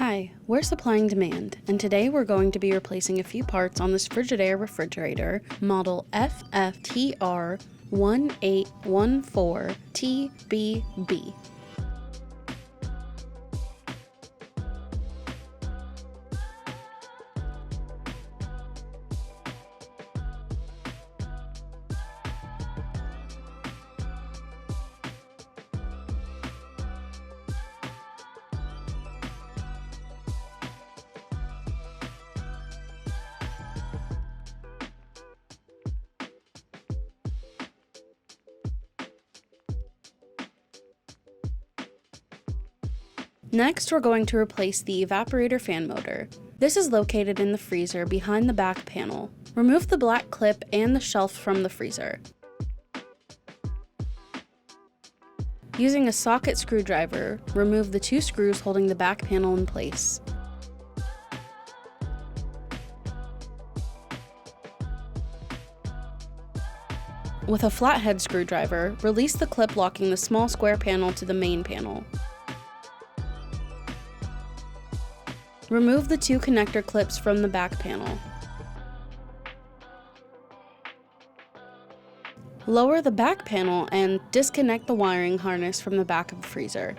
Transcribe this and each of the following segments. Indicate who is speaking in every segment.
Speaker 1: Hi, we're Supplying Demand, and today we're going to be replacing a few parts on this Frigidaire refrigerator, model FFTR1814TBB. Next, we're going to replace the evaporator fan motor. This is located in the freezer behind the back panel. Remove the black clip and the shelf from the freezer. Using a socket screwdriver, remove the two screws holding the back panel in place. With a flathead screwdriver, release the clip locking the small square panel to the main panel. Remove the two connector clips from the back panel. Lower the back panel and disconnect the wiring harness from the back of the freezer.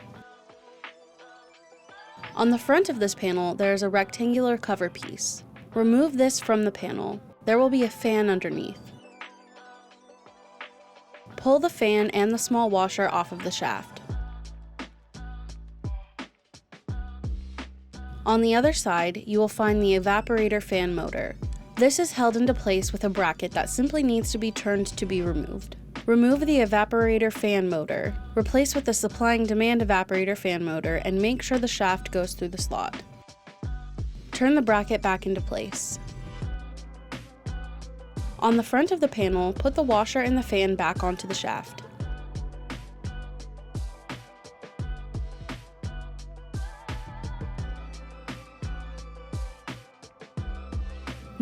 Speaker 1: On the front of this panel, there is a rectangular cover piece. Remove this from the panel. There will be a fan underneath. Pull the fan and the small washer off of the shaft. On the other side, you will find the evaporator fan motor. This is held into place with a bracket that simply needs to be turned to be removed. Remove the evaporator fan motor, replace with the Supplying Demand evaporator fan motor, and make sure the shaft goes through the slot. Turn the bracket back into place. On the front of the panel, put the washer and the fan back onto the shaft.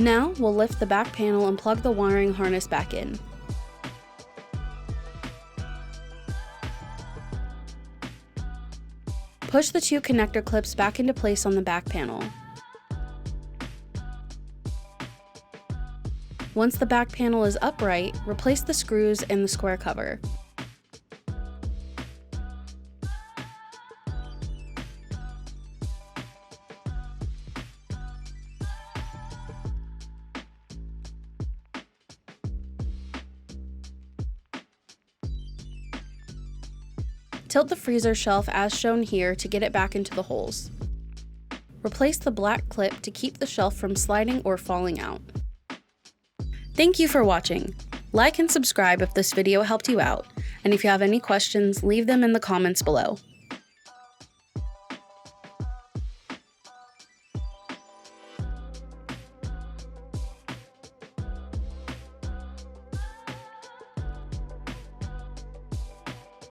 Speaker 1: Now, we'll lift the back panel and plug the wiring harness back in. Push the two connector clips back into place on the back panel. Once the back panel is upright, replace the screws and the square cover. Tilt the freezer shelf as shown here to get it back into the holes. Replace the black clip to keep the shelf from sliding or falling out. Thank you for watching. Like and subscribe if this video helped you out, and if you have any questions, leave them in the comments below.